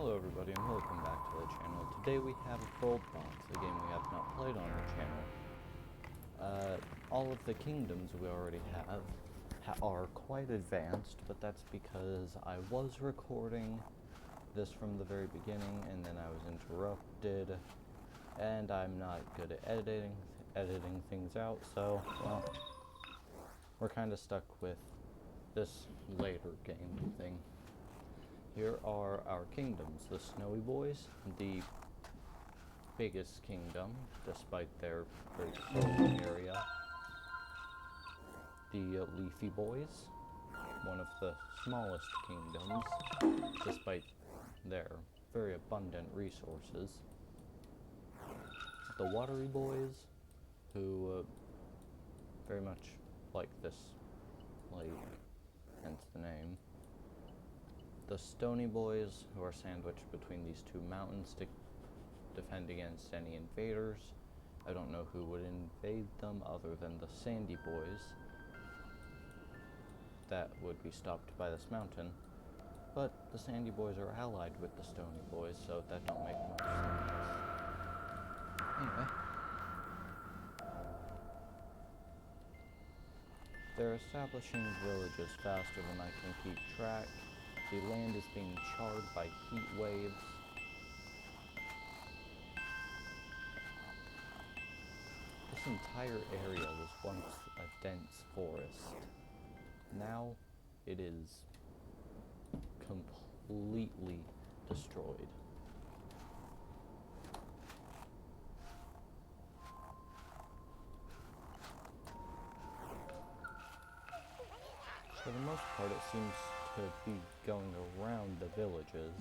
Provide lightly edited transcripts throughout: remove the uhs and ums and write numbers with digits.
Hello everybody and welcome back to the channel. Today we have WorldBox, a game we have not played on the channel. All of the kingdoms we already have are quite advanced, but that's because I was recording this from the very beginning and then I was interrupted, and I'm not good at editing things out, so, well, we're kind of stuck with this later game thing. Here are our kingdoms: the Snowy Boys, the biggest kingdom, despite their very small area. The Leafy Boys, one of the smallest kingdoms, despite their very abundant resources. The Watery Boys, who very much like this lake, hence the name. The Stony Boys, who are sandwiched between these two mountains to defend against any invaders. I don't know who would invade them other than the Sandy Boys that would be stopped by this mountain. But the Sandy Boys are allied with the Stony Boys, so that don't make much sense. Anyway. They're establishing villages faster than I can keep track. The land is being charred by heat waves. This entire area was once a dense forest. Now it is completely destroyed. For the most part, it seems to be going around the villages.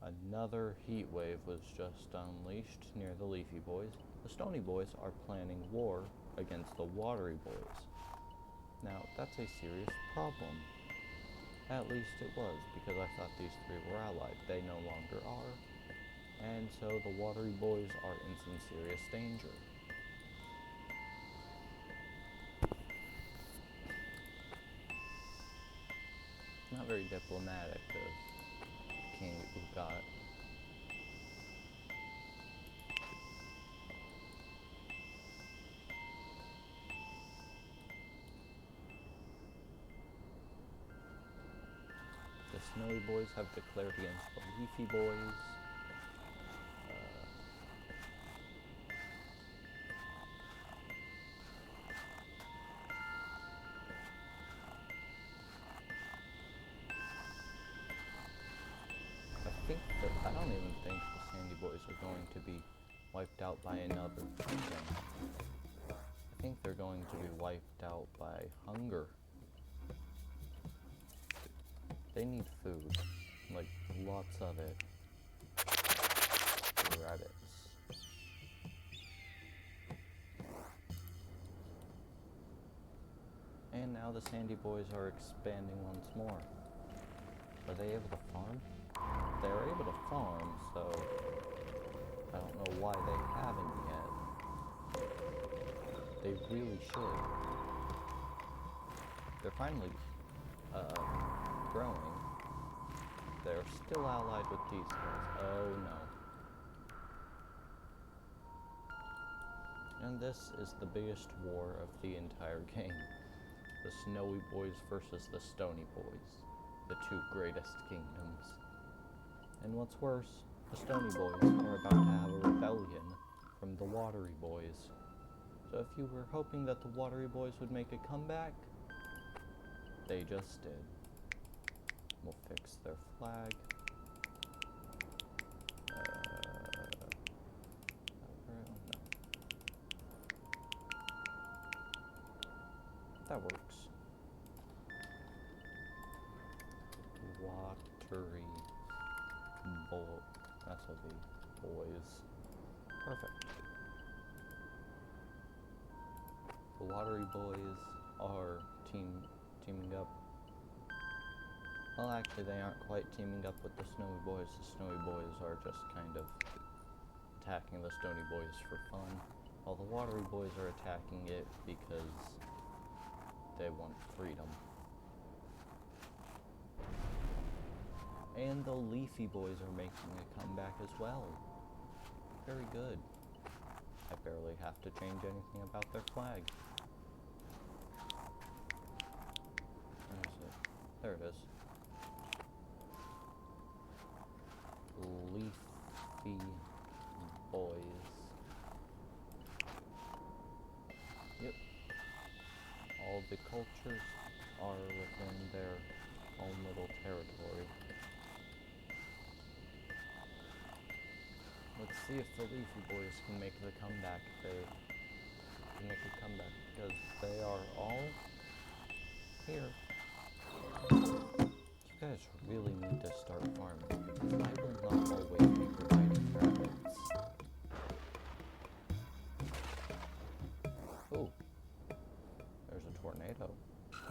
Another heat wave was just unleashed near the Leafy Boys. The Stony Boys are planning war against the Watery Boys. Now, that's a serious problem. At least it was, because I thought these three were allied. They no longer are, and so the Watery Boys are in some serious danger. Not very diplomatic of King Ugat. The Snowy Boys have declared against the Leafy Boys. I don't even think the Sandy Boys are going to be wiped out by another thing. I think they're going to be wiped out by hunger. They need food, like lots of it. Rabbits. And now the Sandy Boys are expanding once more. Are they able to farm? They're able to farm, so I don't know why they haven't yet. They really should. They're finally growing. They're still allied with these guys. Oh no. And this is the biggest war of the entire game. The Snowy Boys versus the Stony Boys. The two greatest kingdoms. And what's worse, the Stony Boys are about to have a rebellion from the Watery Boys. So if you were hoping that the Watery Boys would make a comeback, they just did. We'll fix their flag. No. That works. Watery that's what the boys. Perfect. The Watery Boys are teaming up. Well, actually, they aren't quite teaming up with the Snowy Boys. The Snowy Boys are just kind of attacking the Stony Boys for fun, while the Watery Boys are attacking it because they want freedom. And the Leafy Boys are making a comeback as well. Very good. I barely have to change anything about their flag. Where is it? There it is. Leafy Boys. Yep. All the cultures are within their own little territory. Let's see if the Leafy Boys can make the comeback. They can make a comeback because they are all here. You guys really need to start farming because I will not always be providing rabbits. Oh, there's a tornado.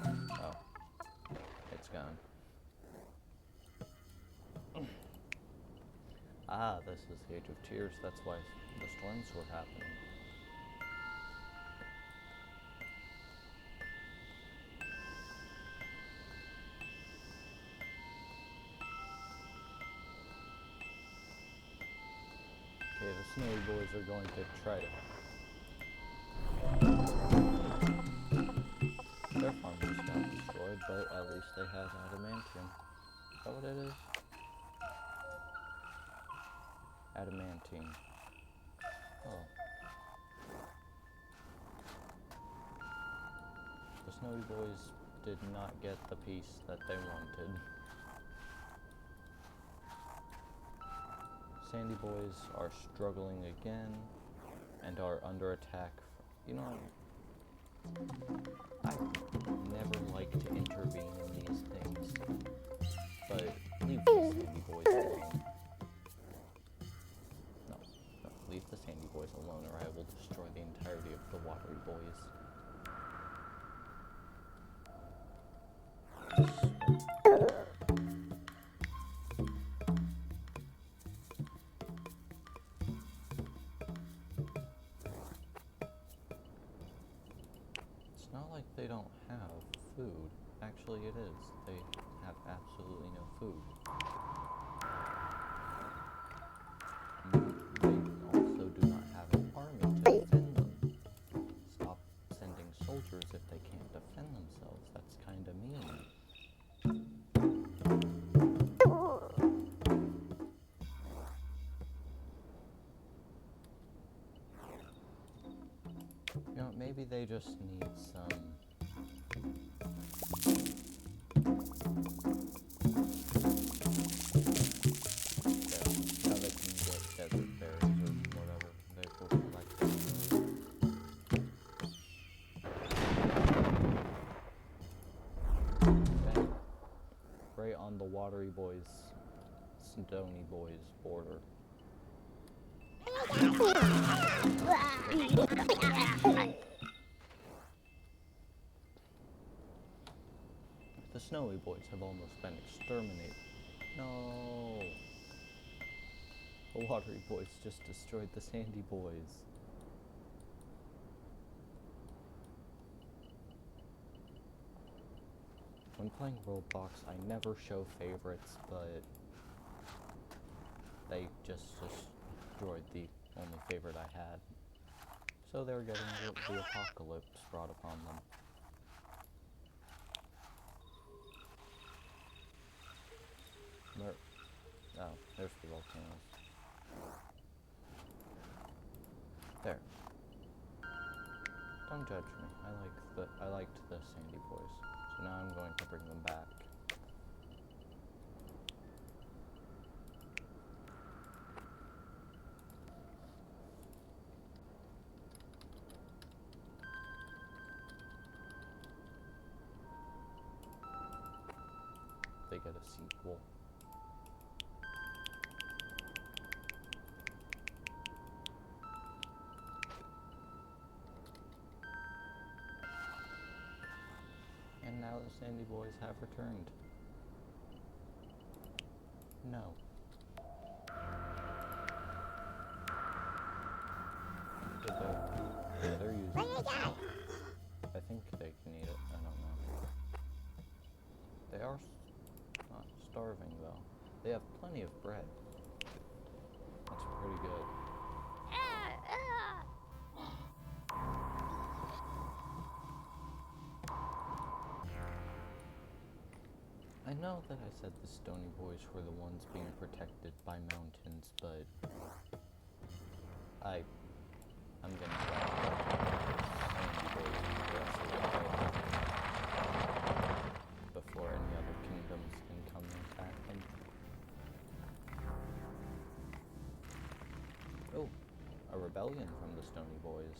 Oh, it's gone. Ah, this is the Age of Tears. That's why the storms were happening. Okay, the Snowy Boys are going to try to... Their farm just got destroyed, but at least they have adamantium. Is that what it is? Adamantium. Oh. The Snowy Boys did not get the piece that they wanted. Sandy Boys are struggling again and are under attack. You know, I never like to intervene in these things, but leave the Sandy Boys alone. No, leave the Sandy Boys alone or I will destroy the entirety of the Watery Boys. It's not like they don't have food. Actually, it is. They have absolutely no food. They also do not have an army to defend them. Stop sending soldiers if they can't defend themselves. That's kind of mean. You know, maybe they just need some... How they can get desert berries or whatever. They will collect them. Okay. Right on the Watery Boys, Stony Boys border. The Snowy Boys have almost been exterminated. No! The Watery Boys just destroyed the Sandy Boys. When playing WorldBox, I never show favorites, but they just destroyed the only favorite I had. So they're getting the apocalypse brought upon them. Oh, there's the volcanoes. There. Don't judge me. I liked the Sandy Boys. So now I'm going to bring them back. They get a sequel. And now the Sandy Boys have returned. No. They're using it. I think they can eat it. I don't know. They are not starving though. They have plenty of bread. That's pretty good. I know that I said the Stony Boys were the ones being protected by mountains, but I'm gonna before any other kingdoms can come and attack them. Oh, a rebellion from the Stony Boys.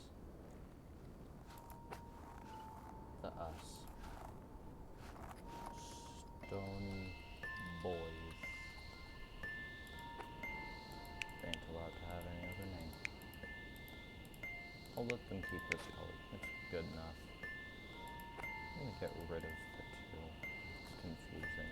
The us. Stony Boys. They ain't allowed to have any other name. I'll let them keep this color. It's good enough. I'm gonna get rid of the teal. It's confusing.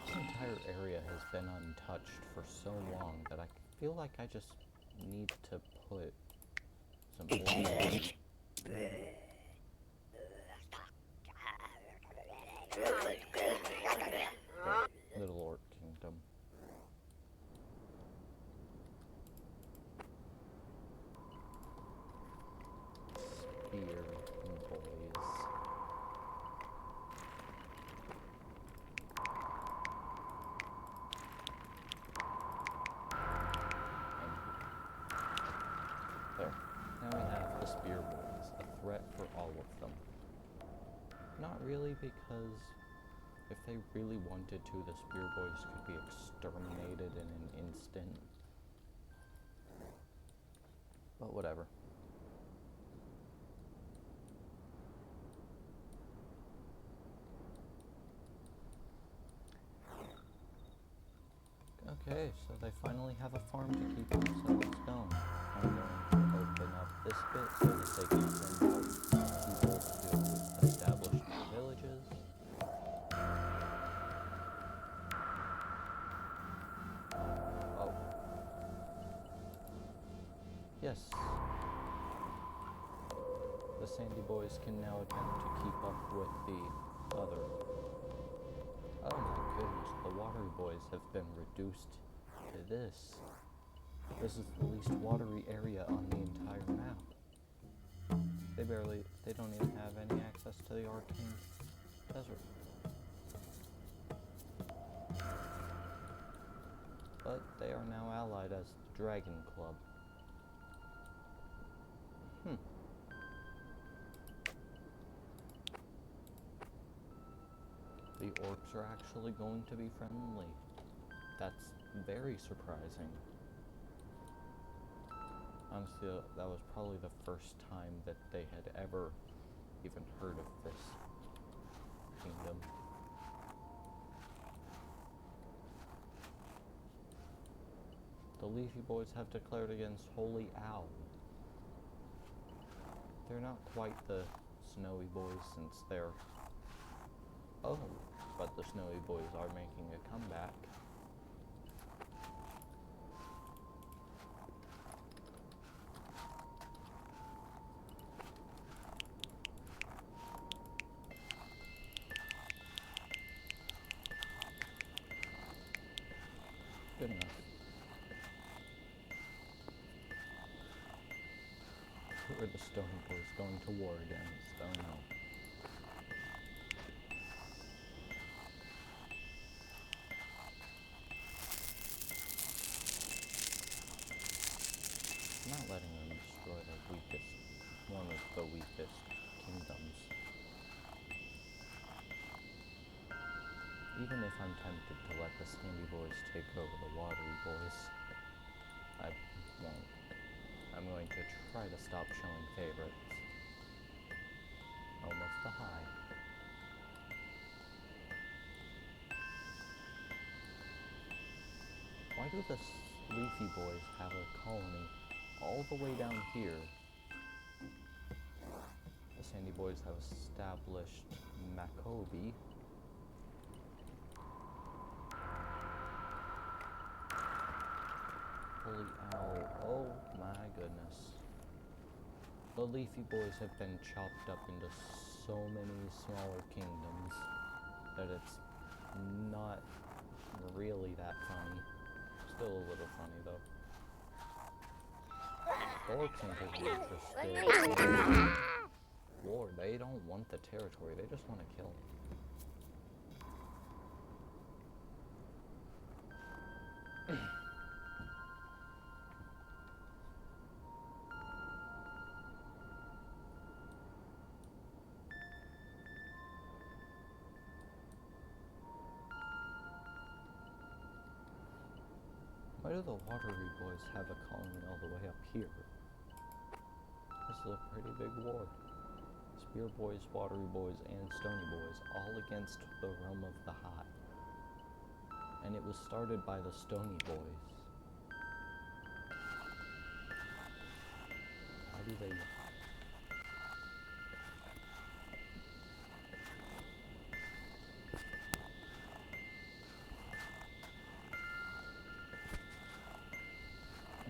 This entire area has been untouched for so long that I feel like I just need to put some oil. Little Orc Kingdom. Spear Boys. There. Now we have the Spear Boys, a threat for all of them. Not really, because if they really wanted to, the Spear Boys could be exterminated in an instant. But whatever. Okay, so they finally have a farm to keep themselves going. I'm going to open up this bit so that they can send out people to establish new villages. Oh. Yes. The Sandy Boys can now attempt to keep up with the other. Oh my goodness, the Watery Boys have been reduced to this. This is the least watery area on the entire map. They don't even have any access to the Arcane Desert. But they are now allied as the Dragon Club. The orcs are actually going to be friendly. That's very surprising. Honestly, that was probably the first time that they had ever even heard of this kingdom. The Leafy Boys have declared against Holy Owl. They're not quite the Snowy Boys since they're... Oh, but the Snowy Boys are making a comeback. Good enough. Who are the Stone Boys going to war against? Oh no. I'm not letting them destroy one of the weakest kingdoms. Even if I'm tempted to let the Sandy Boys take over the Watery Boys, I won't. I'm going to try to stop showing favorites. Almost a high. Why do the Leafy Boys have a colony all the way down here? The Sandy Boys have established Makobi. goodness. The Leafy Boys have been chopped up into so many smaller kingdoms that it's not really that funny. Still a little funny though. Orcs ain't as interested. War, they don't want the territory, they just want to kill. Why do the Watery Boys have a colony all the way up here? This is a pretty big war. Spear Boys, Watery Boys, and Stony Boys, all against the realm of the High. And it was started by the Stony Boys. How do they...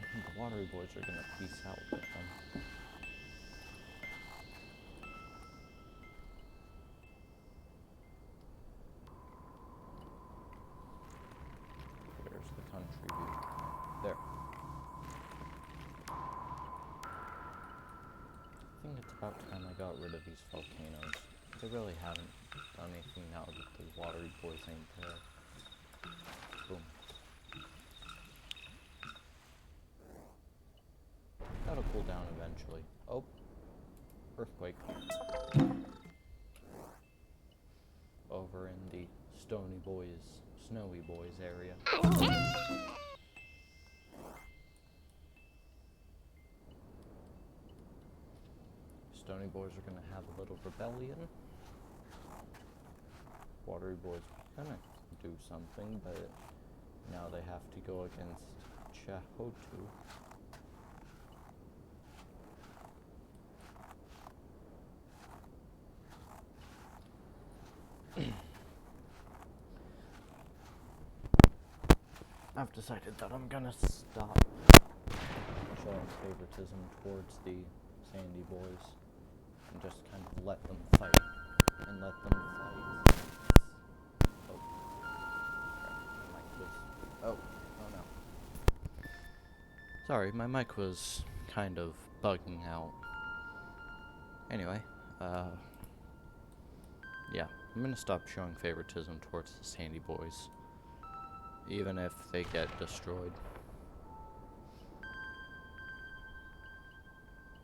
The Watery Boys are gonna peace out with them. Where's the country view? There. I think it's about time I got rid of these volcanoes. They really haven't done anything now that the Watery Boys ain't there. Boom. That'll cool down eventually. Oh. Earthquake. Over in the Stony Boys, Snowy Boys area. Stony Boys are gonna have a little rebellion. Watery Boys are gonna do something, but now they have to go against Chahotu. I've decided that I'm gonna stop showing favoritism towards the Sandy Boys and just kind of let them fight. And let them fight. Oh. My mic was... Oh no. Sorry, my mic was kind of bugging out. Anyway, yeah, I'm gonna stop showing favoritism towards the Sandy Boys, even if they get destroyed.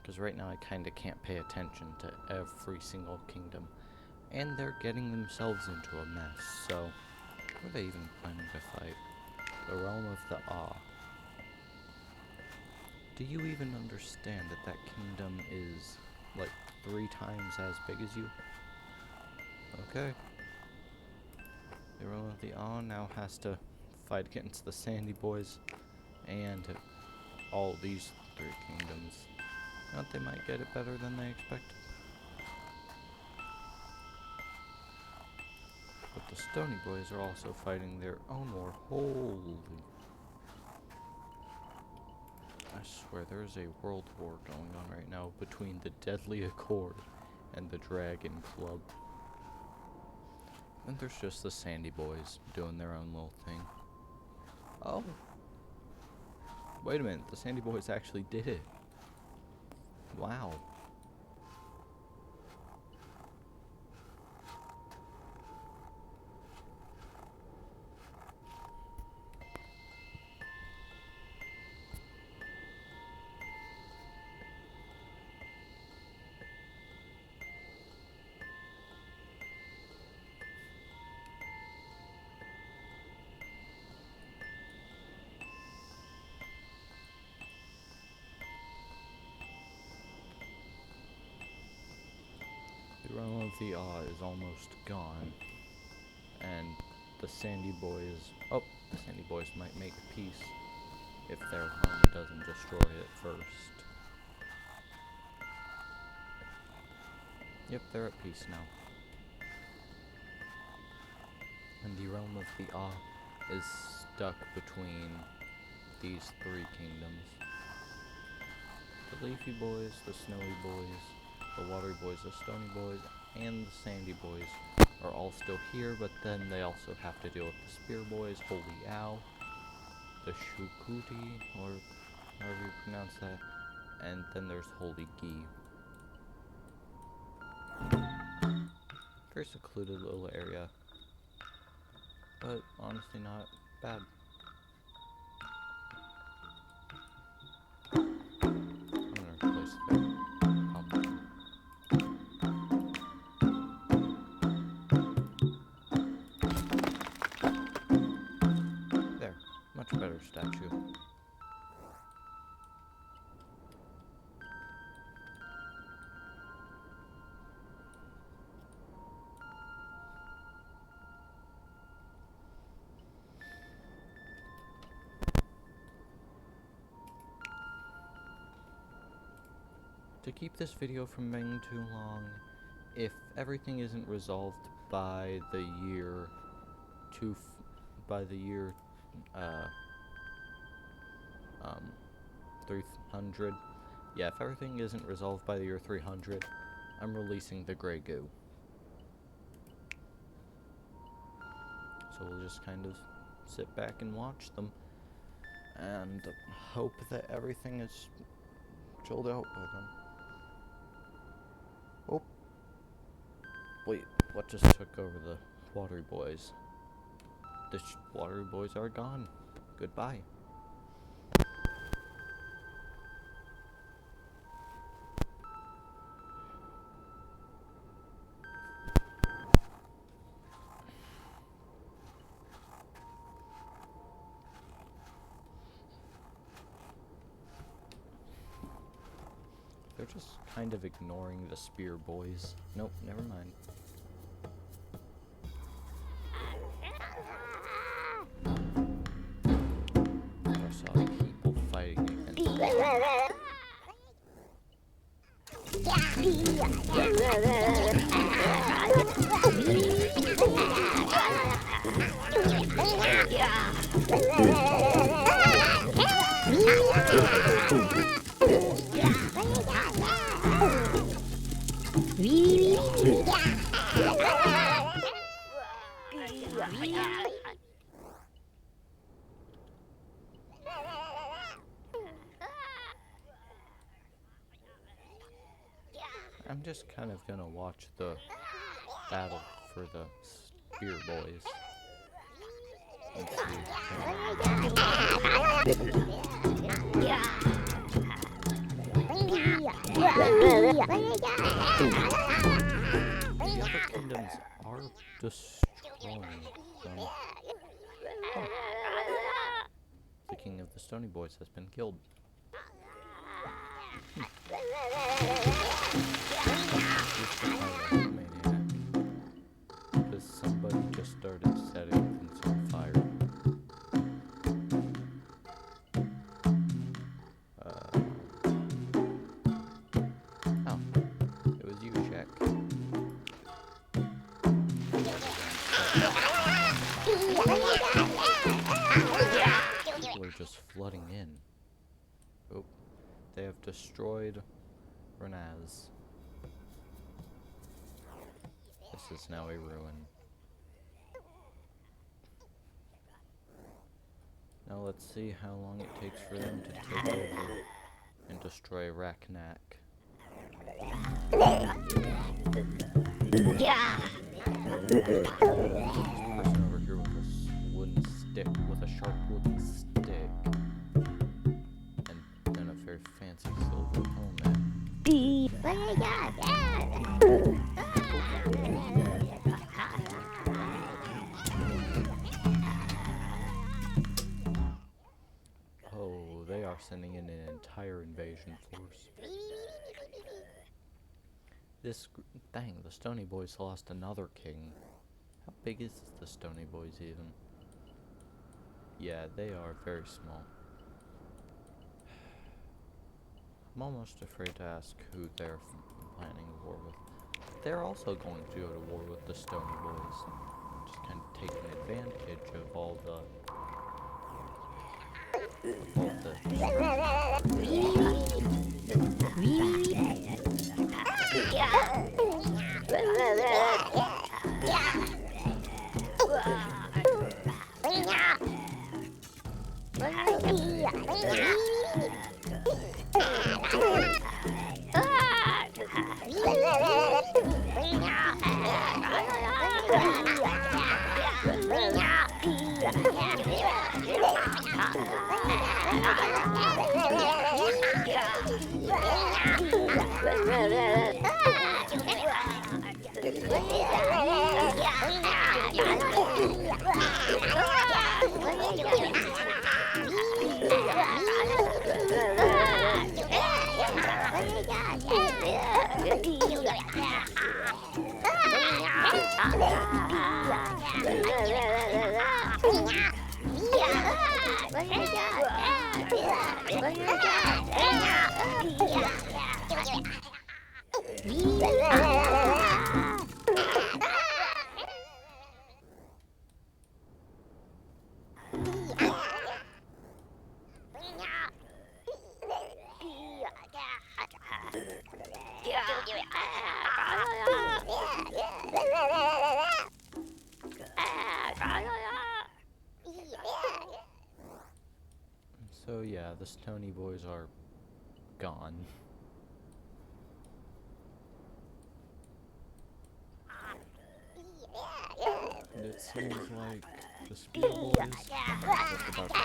Because right now I kinda can't pay attention to every single kingdom, and they're getting themselves into a mess, so who are they even planning to fight? The realm of the Awe. Do you even understand that that kingdom is like 3 times as big as you? Okay. The realm of the Awe now has to fight against the Sandy Boys and all these 3 kingdoms. You know, they might get it better than they expected. But the Stony Boys are also fighting their own war. Holy. I swear there's a world war going on right now between the Deadly Accord and the Dragon Club. And there's just the Sandy Boys doing their own little thing. Oh. Wait a minute, the Sandy Boys actually did it. Wow. The realm of the Awe is almost gone, and the Sandy Boys... Oh, the Sandy Boys might make peace if their army doesn't destroy it first. Yep, they're at peace now. And the realm of the Awe is stuck between these 3 kingdoms. The leafy boys, the snowy boys, the watery boys, the stony boys, and the sandy boys are all still here, but then they also have to deal with the spear boys, holy ow, the shukuti, or however you pronounce that, and then there's holy ghee. Very secluded little area, but honestly not bad. I'm gonna replace that pumpkin. There, much better statue. To keep this video from being too long, if everything isn't resolved by the year 300, yeah, if everything isn't resolved by the year 300, I'm releasing the Grey Goo. So we'll just kind of sit back and watch them, and hope that everything is chilled out by them. Oh. Wait, what just took over the watery boys? The watery boys are gone. Goodbye. They're just kind of ignoring the spear boys. Nope, never mind. I saw people fighting against I'm just kind of gonna watch the battle for the spear boys. Let's the other kingdoms are destroying them. Oh. The king of the stony boys has been killed. Because somebody just started setting things on fire. Oh, it was you, Jack. People are just flooding in. Oh, they have destroyed Renaz. This is now a ruin. Now let's see how long it takes for them to take over and destroy Raknak. Person over here with a wooden stick, with a sharp wooden stick, and then a very fancy silver helmet. Oh, they are sending in an entire invasion force. Dang, the Stony Boys lost another king. How big is the Stony Boys even? Yeah, they are very small. I'm almost afraid to ask who they're planning a war with. They're also going to go to war with the Stony Boys. Just kind of taking advantage of all the... So yeah, the Stony boys are gone. And it seems like the Spear boys are just about to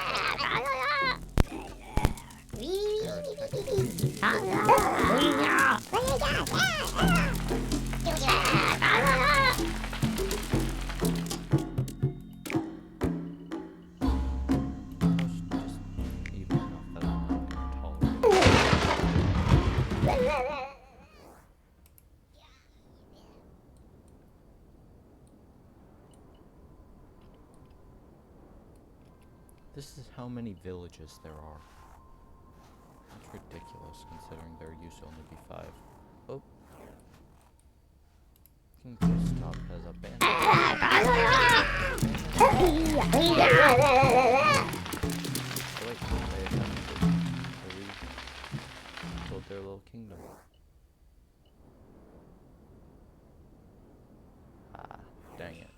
This is how many villages there are. That's ridiculous considering there used to only be 5. Oh. King Stop has abandoned. Build their little kingdom. Ah, dang it.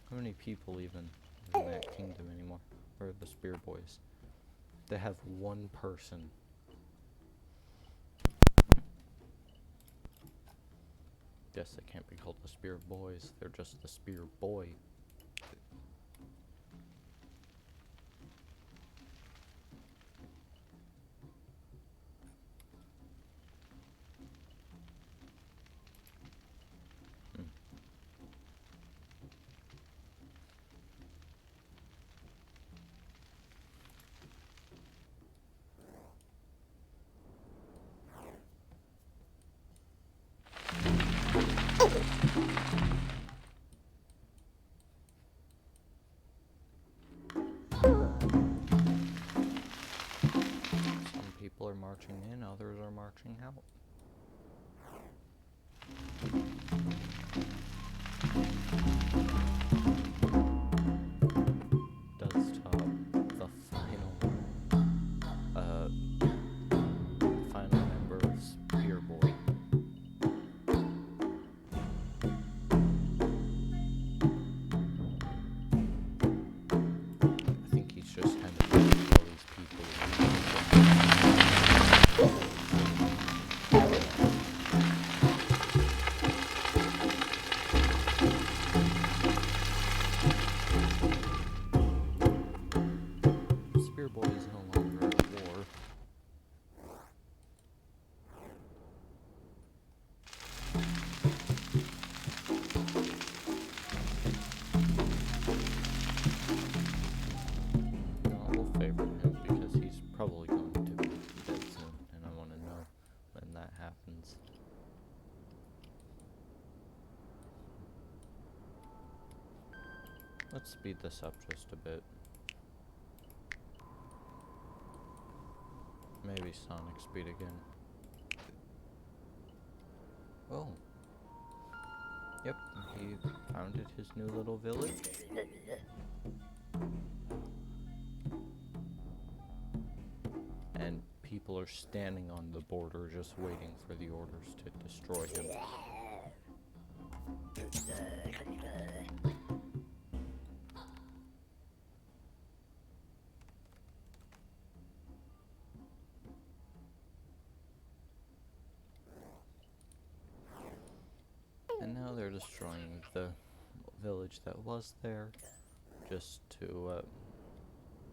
How many people even in that kingdom anymore? Or the Spear boys? They have one person. Guess they can't be called the Spear boys, they're just the Spear boy. Some people are marching in, others are marching out. Does top the final member of Spear boy. I think he's just kind of all these people. Spear boy is no longer at war. We'll favor him because he's probably going to be dead soon, and I want to know when that happens. Let's speed this up just a bit. Maybe Sonic speed again. Oh. Yep, he founded his new little village. people are standing on the border just waiting for the orders to destroy him. And now they're destroying the village that was there just to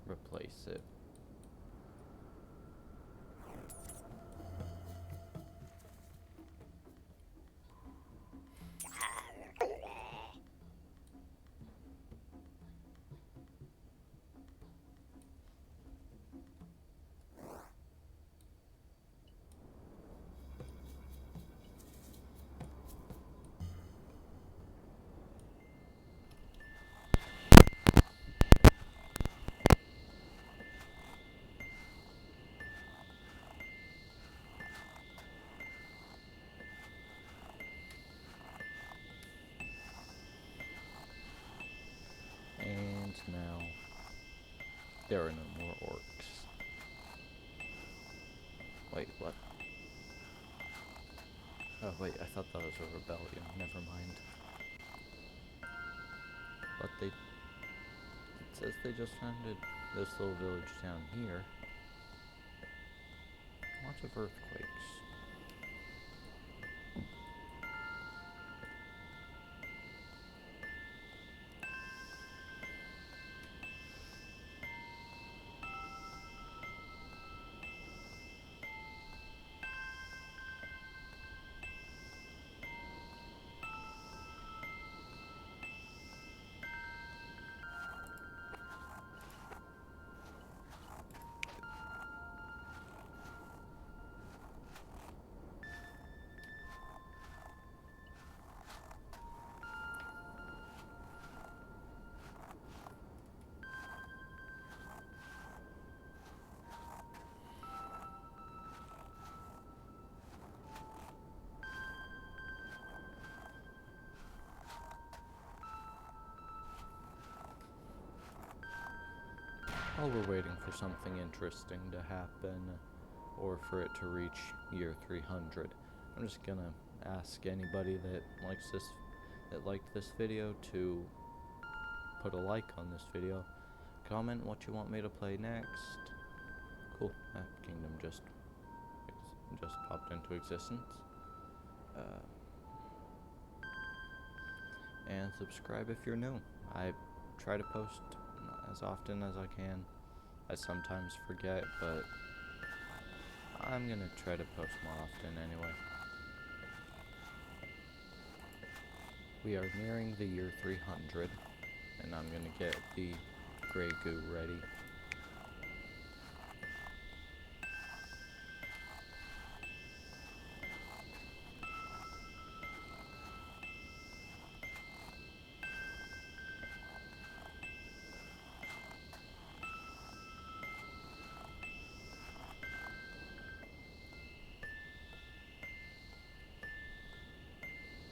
replace it. And now there are no more orcs. Wait, what? Oh wait, I thought that was a rebellion. Never mind. But it says they just founded this little village down here. Lots of earthquakes. While we're waiting for something interesting to happen, or for it to reach year 300, I'm just gonna ask anybody that liked this video to put a like on this video, comment what you want me to play next. Cool, that kingdom just popped into existence. And subscribe if you're new. I try to post as often as I can. I sometimes forget, but I'm gonna try to post more often anyway. We are nearing the year 300, and I'm gonna get the gray goo ready.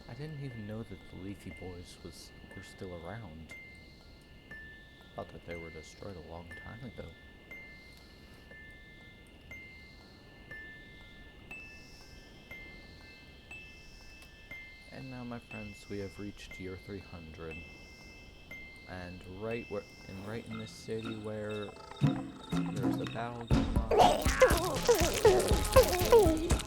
I didn't even know that the Leafy Boys were still around. Thought that they were destroyed a long time ago. And now, my friends, we have reached year 300. And right in this city where there's a battle going on,